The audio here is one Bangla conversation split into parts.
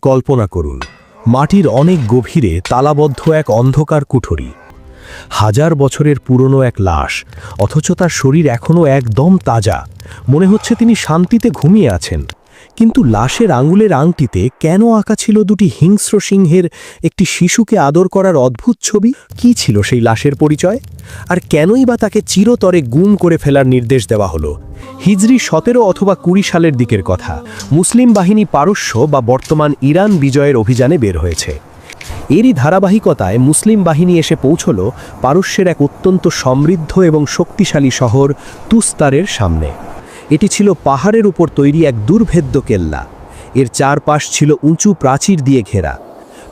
কল্পনা করুন, মাটির অনেক গভীরে তালাবদ্ধ এক অন্ধকার কুঠরি। হাজার বছরের পুরনো এক লাশ, অথচ তার শরীর এখনও একদম তাজা। মনে হচ্ছে তিনি শান্তিতে ঘুমিয়ে আছেন। কিন্তু লাশের আঙুলের আংটিতে কেন আঁকা ছিল দুটি হিংস্র সিংহের একটি শিশুকে আদর করার অদ্ভুত ছবি? কি ছিল সেই লাশের পরিচয়? আর কেনই বা তাকে চিরতরে গুম করে ফেলার নির্দেশ দেওয়া হলো? হিজরি 17 অথবা 20 সালের দিকের কথা। মুসলিম বাহিনী পারস্য বা বর্তমান ইরান বিজয়ের অভিযানে বের হয়েছে। এরই ধারাবাহিকতায় মুসলিম বাহিনী এসে পৌঁছল পারস্যের এক অত্যন্ত সমৃদ্ধ এবং শক্তিশালী শহর তুস্তারের সামনে। এটি ছিল পাহাড়ের উপর তৈরি এক দুর্ভেদ্য কেল্লা। এর চারপাশ ছিল উঁচু প্রাচীর দিয়ে ঘেরা।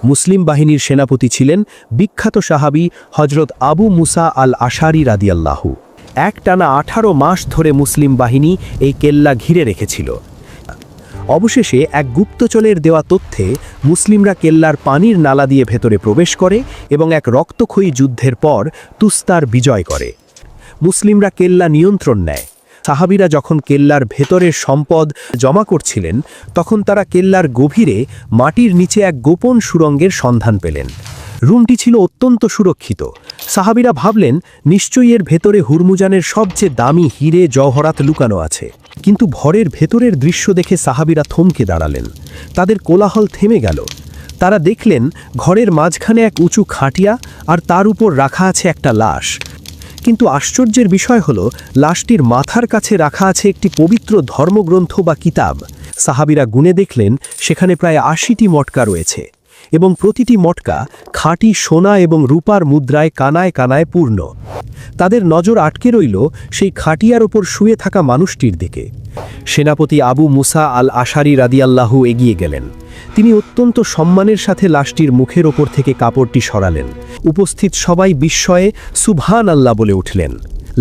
মুসলিম বাহিনীর সেনাপতি ছিলেন বিখ্যাত সাহাবী হজরত আবু মুসা আল আশারি রাদিয়াল্লাহু। একটানা 18 মাস ধরে মুসলিম বাহিনী এই কেল্লা ঘিরে রেখেছিল। অবশেষে এক গুপ্তচরের দেওয়া তথ্যে মুসলিমরা কেল্লার পানির নালা দিয়ে ভেতরে প্রবেশ করে এবং এক রক্তক্ষয়ী যুদ্ধের পর তুস্তার বিজয় করে। মুসলিমরা কেল্লা নিয়ন্ত্রণ নেয়। সাহাবীরা যখন কেল্লার ভেতরের সম্পদ জমা করছিলেন, তখন তারা কেল্লার গভীরে মাটির নিচে এক গোপন সুড়ঙ্গের সন্ধান পেলেন। রুমটি ছিল অত্যন্ত সুরক্ষিত। সাহাবীরা ভাবলেন নিশ্চয়ই এর ভেতরে হুরমুজানের সবচেয়ে দামি হিরে জওহরাত লুকানো আছে। কিন্তু ঘরের ভেতরের দৃশ্য দেখে সাহাবীরা থমকে দাঁড়ালেন। তাদের কোলাহল থেমে গেল। তারা দেখলেন ঘরের মাঝখানে এক উঁচু খাটিয়া, আর তার উপর রাখা আছে একটা লাশ। কিন্তু আশ্চর্যের বিষয় হলো, লাশটির মাথার কাছে রাখা আছে একটি পবিত্র ধর্মগ্রন্থ বা কিতাব। সাহাবীরা গুনে দেখলেন সেখানে প্রায় 80টি মটকা রয়েছে এবং প্রতিটি মটকা খাঁটি সোনা এবং রূপার মুদ্রায় কানায় কানায় পূর্ণ। তাদের নজর আটকে রইল সেই খাটিয়ার ওপর শুয়ে থাকা মানুষটির দিকে। সেনাপতি আবু মুসা আল আশারি রাদিয়াল্লাহু এগিয়ে গেলেন। তিনি অত্যন্ত সম্মানের সাথে লাশটির মুখের ওপর থেকে কাপড়টি সরালেন। উপস্থিত সবাই বিস্ময়ে সুবহান আল্লাহ বলে উঠলেন।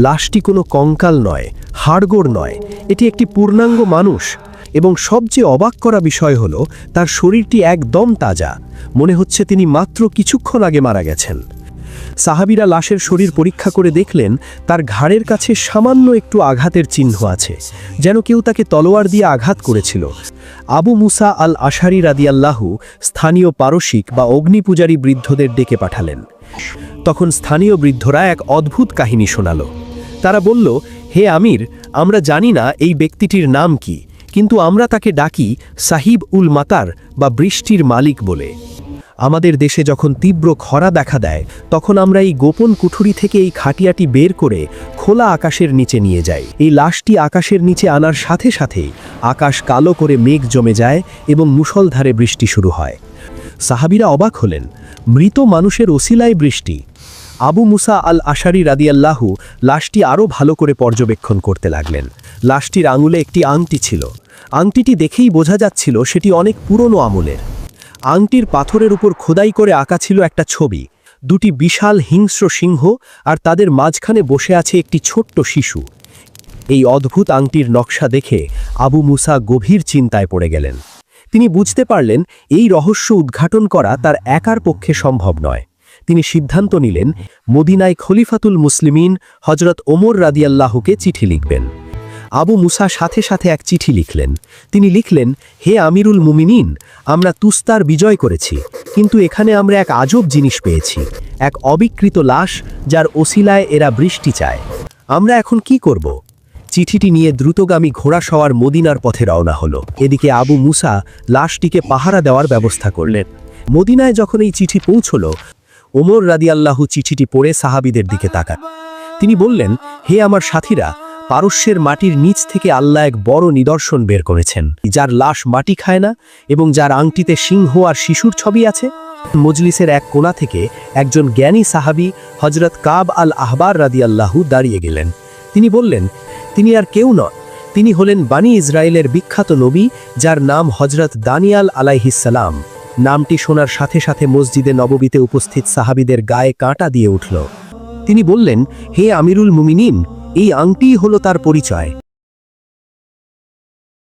লাশটি কোনো কঙ্কাল নয়, হাড়গোড় নয়, এটি একটি পূর্ণাঙ্গ মানুষ। এবং সবচেয়ে অবাক করা বিষয় হলো, তার শরীরটি একদম তাজা। মনে হচ্ছে তিনি মাত্র কিছুক্ষণ আগে মারা গেছেন। সাহাবীরা লাশের শরীর পরীক্ষা করে দেখলেন তার ঘাড়ের কাছে সামান্য একটু আঘাতের চিহ্ন আছে, যেন কেউ তাকে তলোয়ার দিয়ে আঘাত করেছিল। আবু মুসা আল আশারি রাদিয়াল্লাহু স্থানীয় পারসিক বা অগ্নিপূজারী বৃদ্ধদের ডেকে পাঠালেন। তখন স্থানীয় বৃদ্ধরা এক অদ্ভুত কাহিনী শোনালো। তারা বলল, হে আমির, আমরা জানি না এই ব্যক্তিটির নাম কি, কিন্তু আমরা তাকে ডাকি সাহিব উল মাতার বা বৃষ্টির মালিক বলে। আমাদের দেশে যখন তীব্র খরা দেখা দেয়, তখন আমরা এই গোপন কুঠুরি থেকে এই খাটিয়াটি বের করে খোলা আকাশের নিচে নিয়ে যাই। এই লাশটি আকাশের নিচে আনার সাথে সাথেই আকাশ কালো করে মেঘ জমে যায় এবং মুষলধারে বৃষ্টি শুরু হয়। সাহাবীরা অবাক হলেন, মৃত মানুষের ওসিলায় বৃষ্টি। আবু মুসা আল আশারি রাদিয়াল্লাহু লাশটি আরও ভালো করে পর্যবেক্ষণ করতে লাগলেন। লাশটির আঙুলে একটি আংটি ছিল। আংটিটি দেখেই বোঝা যাচ্ছিল সেটি অনেক পুরনো আমলের। আংটির পাথরের উপর খোদাই করে আঁকা ছিল একটা ছবি, দুটি বিশাল হিংস্র সিংহ, আর তাদের মাঝখানে বসে আছে একটি ছোট্ট শিশু। এই অদ্ভুত আংটির নকশা দেখে আবু মুসা গভীর চিন্তায় পড়ে গেলেন। তিনি বুঝতে পারলেন এই রহস্য উদ্ঘাটন করা তার একার পক্ষে সম্ভব নয়। তিনি সিদ্ধান্ত নিলেন মদিনায় খলিফাতুল মুসলিমিন হজরত ওমর রাদিয়াল্লাহুকে চিঠি লিখবেন। আবু মুসা সাথে সাথে এক চিঠি লিখলেন। তিনি লিখলেন, হে আমিরুল মুমিনিন, আমরা তুস্তার বিজয় করেছি, কিন্তু এখানে আমরা এক আজব জিনিস পেয়েছি, এক অবিকৃত লাশ যার ওসিলায় এরা বৃষ্টি চায়। আমরা এখন কি করব? চিঠিটি নিয়ে দ্রুতগামী ঘোড়া সওয়ার মদিনার পথে রওনা হলো। এদিকে আবু মুসা লাশটিকে পাহারা দেওয়ার ব্যবস্থা করলেন। মদিনায় যখন এই চিঠি পৌঁছল, ওমর রাদিয়াল্লাহু চিঠিটি পড়ে সাহাবীদের দিকে তাকান। তিনি বললেন, হে আমার সাথীরা, পারস্যের মাটির নিচ থেকে আল্লাহ এক বড় নিদর্শন বের করেছেন, যার লাশ মাটি খায় না এবং যার আংটিতে সিংহ আর শিশুর ছবি আছে। মজলিসের এক কোণা থেকে একজন জ্ঞানী সাহাবী হজরত কাব আল আহবার রাদিয়াল্লাহু দাঁড়িয়ে গেলেন। তিনি বললেন, তিনি আর কেউ নন, তিনি হলেন বানি ইসরায়েলের বিখ্যাত নবী, যার নাম হজরত দানিয়াল আলাইহিসসালাম। নামটি শোনার সাথে সাথে মসজিদে নববীতে উপস্থিত সাহাবীদের গায়ে কাঁটা দিয়ে উঠল। তিনি বললেন, হে আমিরুল মুমিনিন, এই আংটিই হলো তার পরিচয়।